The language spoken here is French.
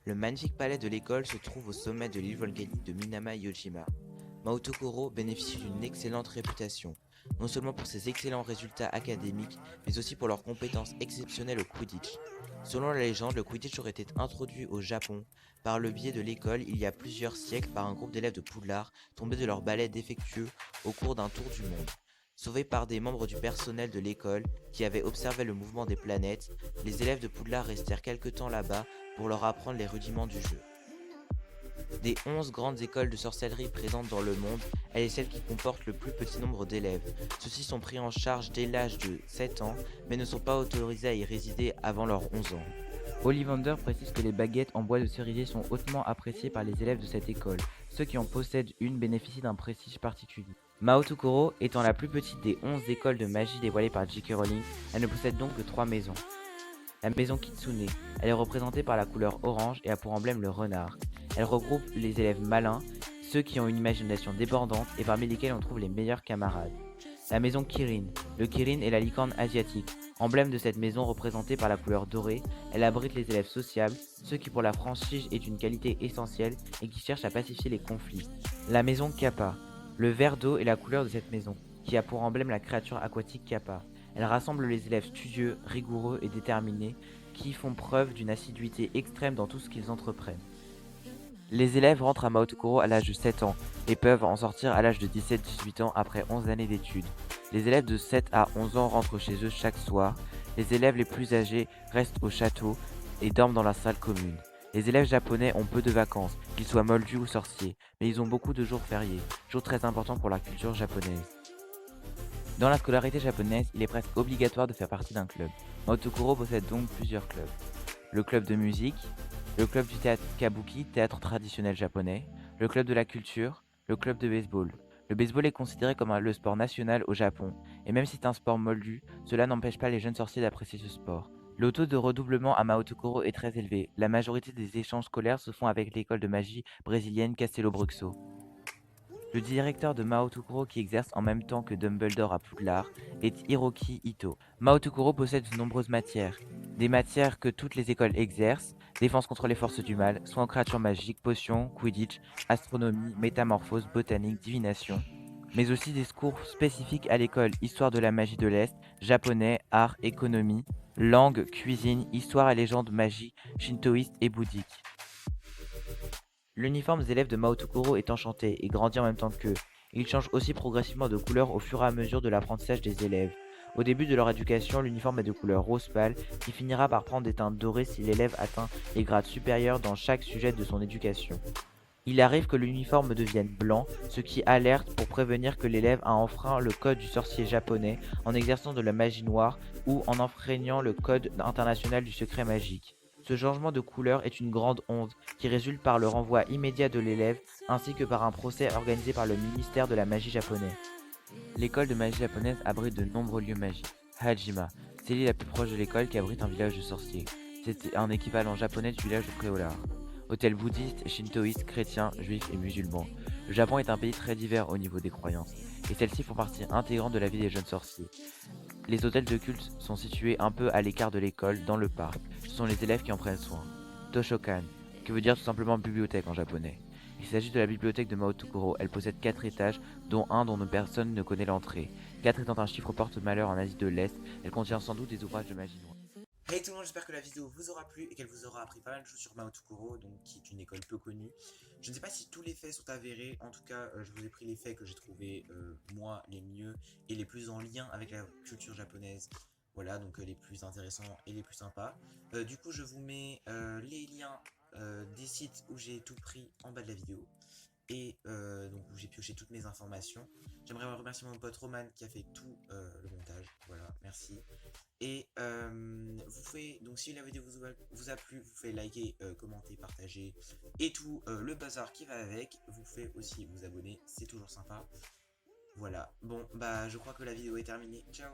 Le magnifique palais de l'école se trouve au sommet de l'île volcanique de Minama-Yojima. Maotokoro bénéficie d'une excellente réputation, non seulement pour ses excellents résultats académiques, mais aussi pour leurs compétences exceptionnelles au Quidditch. Selon la légende, le Quidditch aurait été introduit au Japon par le biais de l'école il y a plusieurs siècles par un groupe d'élèves de Poudlard tombés de leur balai défectueux au cours d'un tour du monde. Sauvés par des membres du personnel de l'école qui avaient observé le mouvement des planètes, les élèves de Poudlard restèrent quelque temps là-bas pour leur apprendre les rudiments du jeu. Des 11 grandes écoles de sorcellerie présentes dans le monde, elle est celle qui comporte le plus petit nombre d'élèves. Ceux-ci sont pris en charge dès l'âge de 7 ans, mais ne sont pas autorisés à y résider avant leurs 11 ans. Ollivander précise que les baguettes en bois de cerisier sont hautement appréciées par les élèves de cette école. Ceux qui en possèdent une bénéficient d'un prestige particulier. Maotokoro étant la plus petite des 11 écoles de magie dévoilées par J.K. Rowling, elle ne possède donc que 3 maisons. La maison Kitsune, elle est représentée par la couleur orange et a pour emblème le renard. Elle regroupe les élèves malins, ceux qui ont une imagination débordante et parmi lesquels on trouve les meilleurs camarades. La maison Kirin. Le Kirin est la licorne asiatique. Emblème de cette maison représentée par la couleur dorée, elle abrite les élèves sociables, ceux qui pour la franchise est une qualité essentielle et qui cherchent à pacifier les conflits. La maison Kappa. Le vert d'eau est la couleur de cette maison, qui a pour emblème la créature aquatique Kappa. Elle rassemble les élèves studieux, rigoureux et déterminés, qui font preuve d'une assiduité extrême dans tout ce qu'ils entreprennent. Les élèves rentrent à Maotokoro à l'âge de 7 ans et peuvent en sortir à l'âge de 17-18 ans après 11 années d'études. Les élèves de 7 à 11 ans rentrent chez eux chaque soir. Les élèves les plus âgés restent au château et dorment dans la salle commune. Les élèves japonais ont peu de vacances, qu'ils soient moldus ou sorciers, mais ils ont beaucoup de jours fériés, jours très importants pour la culture japonaise. Dans la scolarité japonaise, il est presque obligatoire de faire partie d'un club. Maotokoro possède donc plusieurs clubs. Le club de musique, le club du théâtre kabuki, théâtre traditionnel japonais, le club de la culture, le club de baseball. Le baseball est considéré comme le sport national au Japon, et même si c'est un sport moldu, cela n'empêche pas les jeunes sorciers d'apprécier ce sport. Le taux de redoublement à Maotokoro est très élevé. La majorité des échanges scolaires se font avec l'école de magie brésilienne Castelo Bruxo. Le directeur de Maotokoro qui exerce en même temps que Dumbledore à Poudlard est Hiroki Ito. Maotokoro possède de nombreuses matières. Des matières que toutes les écoles exercent, défense contre les forces du mal, soins en créatures magiques, potions, quidditch, astronomie, métamorphose, botanique, divination. Mais aussi des cours spécifiques à l'école, histoire de la magie de l'Est, japonais, art, économie, langue, cuisine, histoire et légendes magie, shintoïste et bouddhique. L'uniforme des élèves de Maotokoro est enchanté et grandit en même temps qu'eux. Il change aussi progressivement de couleur au fur et à mesure de l'apprentissage des élèves. Au début de leur éducation, l'uniforme est de couleur rose pâle, qui finira par prendre des teintes dorées si l'élève atteint les grades supérieurs dans chaque sujet de son éducation. Il arrive que l'uniforme devienne blanc, ce qui alerte pour prévenir que l'élève a enfreint le code du sorcier japonais en exerçant de la magie noire ou en enfreignant le code international du secret magique. Ce changement de couleur est une grande honte qui résulte par le renvoi immédiat de l'élève ainsi que par un procès organisé par le ministère de la magie japonais. L'école de magie japonaise abrite de nombreux lieux magiques. Hajima, c'est l'île la plus proche de l'école qui abrite un village de sorciers. C'est un équivalent japonais du village de Préolard. Hôtels bouddhistes, shintoïstes, chrétiens, juifs et musulmans. Le Japon est un pays très divers au niveau des croyances, et celles-ci font partie intégrante de la vie des jeunes sorciers. Les hôtels de culte sont situés un peu à l'écart de l'école, dans le parc. Ce sont les élèves qui en prennent soin. Toshokan, qui veut dire tout simplement bibliothèque en japonais. Il s'agit de la bibliothèque de Maotokoro. Elle possède 4 étages, dont un dont personne ne connaît l'entrée. 4 étant un chiffre porte-malheur en Asie de l'Est, elle contient sans doute des ouvrages de magie noire. Hey tout le monde, j'espère que la vidéo vous aura plu et qu'elle vous aura appris pas mal de choses sur Maotokoro, donc qui est une école peu connue. Je ne sais pas si tous les faits sont avérés, en tout cas je vous ai pris les faits que j'ai trouvé moi les mieux et les plus en lien avec la culture japonaise. Voilà, donc les plus intéressants et les plus sympas. Du coup je vous mets les liens des sites où j'ai tout pris en bas de la vidéo. Et donc où j'ai pioché toutes mes informations. J'aimerais remercier mon pote Roman qui a fait tout le montage. Voilà, merci. Et vous faites, donc si la vidéo vous a plu, vous faites liker, commenter, partager et tout le bazar qui va avec. Vous faites aussi vous abonner, c'est toujours sympa. Voilà, bon bah je crois que la vidéo est terminée. Ciao.